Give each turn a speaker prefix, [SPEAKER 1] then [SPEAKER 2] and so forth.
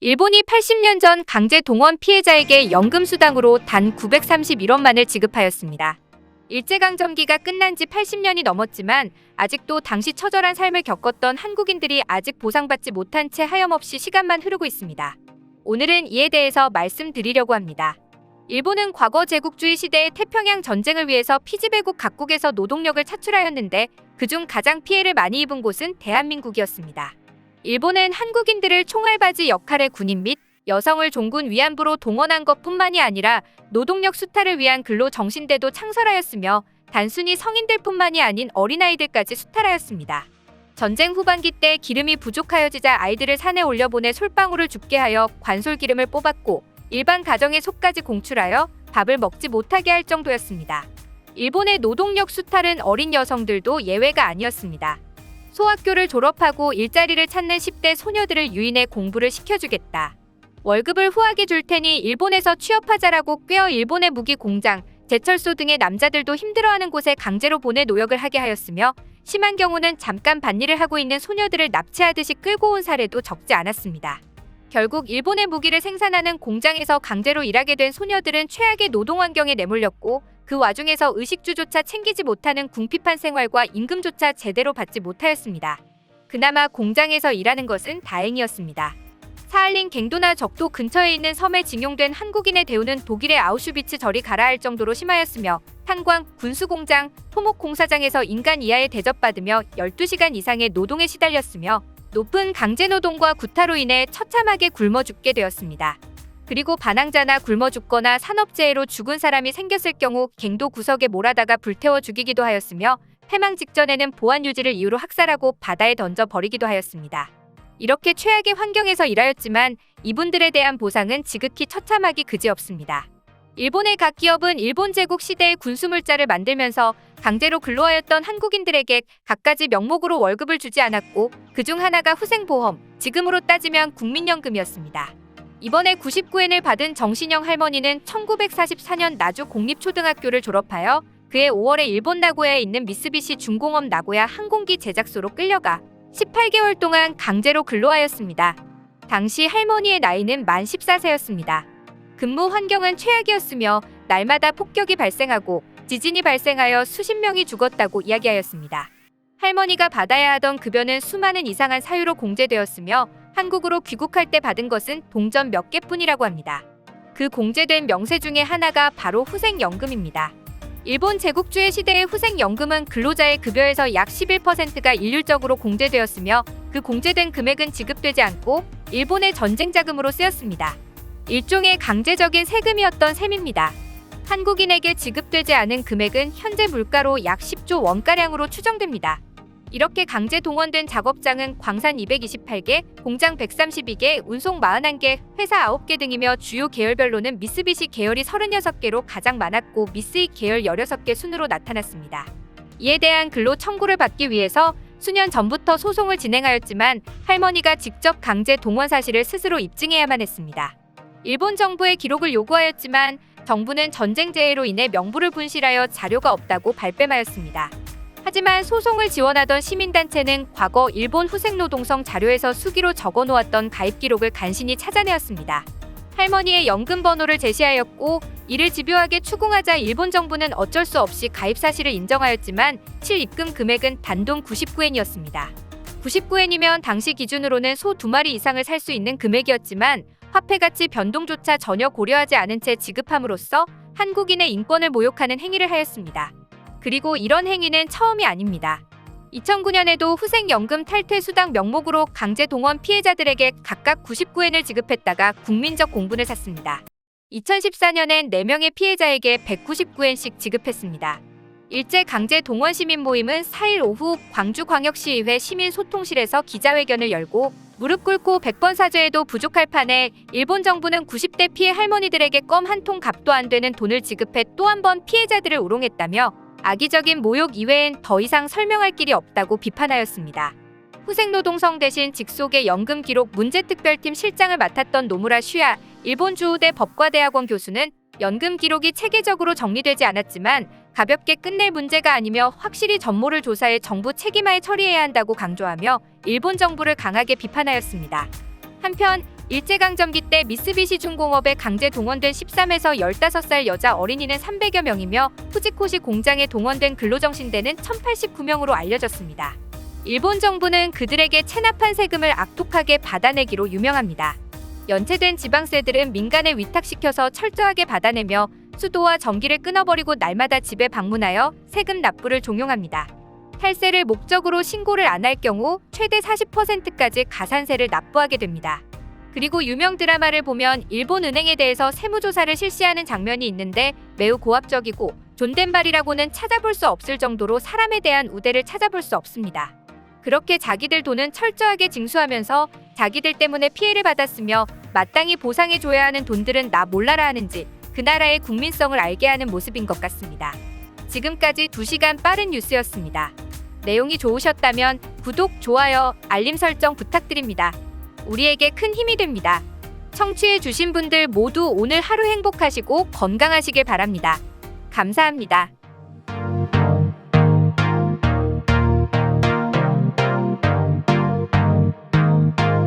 [SPEAKER 1] 일본이 80년 전 강제 동원 피해자에게 연금수당으로 단 931원만을 지급하였습니다. 일제강점기가 끝난 지 80년이 넘었지만 아직도 당시 처절한 삶을 겪었던 한국인들이 아직 보상받지 못한 채 하염없이 시간만 흐르고 있습니다. 오늘은 이에 대해서 말씀드리려고 합니다. 일본은 과거 제국주의 시대의 태평양 전쟁을 위해서 피지배국 각국에서 노동력을 차출하였는데 그중 가장 피해를 많이 입은 곳은 대한민국이었습니다. 일본은 한국인들을 총알바지 역할의 군인 및 여성을 종군 위안부로 동원한 것뿐만이 아니라 노동력 수탈을 위한 근로 정신대도 창설하였으며 단순히 성인들뿐만이 아닌 어린아이들까지 수탈하였습니다. 전쟁 후반기 때 기름이 부족하여지자 아이들을 산에 올려보내 솔방울을 줍게 하여 관솔기름을 뽑았고 일반 가정의 속까지 공출하여 밥을 먹지 못하게 할 정도였습니다. 일본의 노동력 수탈은 어린 여성들도 예외가 아니었습니다. 소학교를 졸업하고 일자리를 찾는 10대 소녀들을 유인해 공부를 시켜주겠다. 월급을 후하게 줄 테니 일본에서 취업하자라고 꾀어 일본의 무기 공장, 제철소 등의 남자들도 힘들어하는 곳에 강제로 보내 노역을 하게 하였으며 심한 경우는 잠깐 밭일을 하고 있는 소녀들을 납치하듯이 끌고 온 사례도 적지 않았습니다. 결국 일본의 무기를 생산하는 공장에서 강제로 일하게 된 소녀들은 최악의 노동 환경에 내몰렸고 그 와중에서 의식주조차 챙기지 못하는 궁핍한 생활과 임금조차 제대로 받지 못하였습니다. 그나마 공장에서 일하는 것은 다행이었습니다. 사할린 갱도나 적도 근처에 있는 섬에 징용된 한국인의 대우는 독일의 아우슈비츠 절이 가라할 정도로 심하였으며 탄광, 군수공장, 토목공사장에서 인간 이하에 대접받으며 12시간 이상의 노동에 시달렸으며 높은 강제노동과 구타로 인해 처참하게 굶어 죽게 되었습니다. 그리고 반항자나 굶어 죽거나 산업재해로 죽은 사람이 생겼을 경우 갱도 구석에 몰아다가 불태워 죽이기도 하였으며 패망 직전에는 보안 유지를 이유로 학살하고 바다에 던져 버리기도 하였습니다. 이렇게 최악의 환경에서 일하였지만 이분들에 대한 보상은 지극히 처참하기 그지없습니다. 일본의 각 기업은 일본 제국 시대의 군수물자를 만들면서 강제로 근로하였던 한국인들에게 갖가지 명목으로 월급을 주지 않았고 그중 하나가 후생보험, 지금으로 따지면 국민연금이었습니다. 이번에 99엔을 받은 정신영 할머니는 1944년 나주 공립초등학교를 졸업하여 그해 5월에 일본 나고야에 있는 미쓰비시 중공업 나고야 항공기 제작소로 끌려가 18개월 동안 강제로 근로하였습니다. 당시 할머니의 나이는 만 14세였습니다. 근무 환경은 최악이었으며 날마다 폭격이 발생하고 지진이 발생하여 수십 명이 죽었다고 이야기하였습니다. 할머니가 받아야 하던 급여는 수많은 이상한 사유로 공제되었으며 한국으로 귀국할 때 받은 것은 동전 몇 개뿐이라고 합니다. 그 공제된 명세 중에 하나가 바로 후생연금입니다. 일본 제국주의 시대의 후생연금은 근로자의 급여에서 약 11%가 일률적으로 공제되었으며 그 공제된 금액은 지급되지 않고 일본의 전쟁 자금으로 쓰였습니다. 일종의 강제적인 세금이었던 셈입니다. 한국인에게 지급되지 않은 금액은 현재 물가로 약 10조 원가량으로 추정됩니다. 이렇게 강제 동원된 작업장은 광산 228개, 공장 132개, 운송 41개, 회사 9개 등이며 주요 계열별로는 미쓰비시 계열이 36개로 가장 많았고 미쓰이 계열 16개 순으로 나타났습니다. 이에 대한 근로 청구를 받기 위해서 수년 전부터 소송을 진행하였지만 할머니가 직접 강제 동원 사실을 스스로 입증해야만 했습니다. 일본 정부의 기록을 요구하였지만 정부는 전쟁재해로 인해 명부를 분실하여 자료가 없다고 발뺌하였습니다. 하지만 소송을 지원하던 시민단체는 과거 일본 후생노동성 자료에서 수기로 적어놓았던 가입 기록을 간신히 찾아내었습니다. 할머니의 연금 번호를 제시하였고 이를 집요하게 추궁하자 일본 정부는 어쩔 수 없이 가입 사실을 인정하였지만 실입금 금액은 단돈 99엔이었습니다. 99엔이면 당시 기준으로는 소 2마리 이상을 살 수 있는 금액이었지만 화폐가치 변동조차 전혀 고려하지 않은 채 지급함으로써 한국인의 인권을 모욕하는 행위를 하였습니다. 그리고 이런 행위는 처음이 아닙니다. 2009년에도 후생연금 탈퇴 수당 명목으로 강제 동원 피해자들에게 각각 99엔을 지급했다가 국민적 공분을 샀습니다. 2014년엔 4명의 피해자에게 199엔씩 지급했습니다. 일제 강제 동원 시민 모임은 4일 오후 광주광역시의회 시민소통실에서 기자회견을 열고 무릎 꿇고 100번 사죄해도 부족할 판에 일본 정부는 90대 피해 할머니들에게 껌 한 통 값도 안 되는 돈을 지급해 또 한 번 피해자들을 우롱했다며 악의적인 모욕 이외엔 더 이상 설명할 길이 없다고 비판하였습니다. 후생노동성 대신 직속의 연금 기록 문제특별팀 실장을 맡았던 노무라 슈야 일본 주우대 법과대학원 교수는 연금 기록이 체계적으로 정리되지 않았지만 가볍게 끝낼 문제가 아니며 확실히 전모를 조사해 정부 책임하에 처리해야 한다고 강조하며 일본 정부를 강하게 비판하였습니다. 한편 일제강점기 때 미쓰비시 중공업에 강제 동원된 13에서 15살 여자 어린이는 300여 명이며 후지코시 공장에 동원된 근로정신대는 1089명으로 알려졌습니다. 일본 정부는 그들에게 체납한 세금을 악독하게 받아내기로 유명합니다. 연체된 지방세들은 민간에 위탁시켜서 철저하게 받아내며 수도와 전기를 끊어버리고 날마다 집에 방문하여 세금 납부를 종용합니다. 탈세를 목적으로 신고를 안 할 경우 최대 40%까지 가산세를 납부하게 됩니다. 그리고 유명 드라마를 보면 일본 은행에 대해서 세무조사를 실시하는 장면이 있는데 매우 고압적이고 존댓말이라고는 찾아볼 수 없을 정도로 사람에 대한 우대를 찾아볼 수 없습니다. 그렇게 자기들 돈은 철저하게 징수하면서 자기들 때문에 피해를 받았으며 마땅히 보상해줘야 하는 돈들은 나 몰라라 하는지 그 나라의 국민성을 알게 하는 모습인 것 같습니다. 지금까지 2시간 빠른 뉴스였습니다. 내용이 좋으셨다면 구독, 좋아요, 알림 설정 부탁드립니다. 우리에게 큰 힘이 됩니다. 청취해주신 분들 모두 오늘 하루 행복하시고 건강하시길 바랍니다. 감사합니다.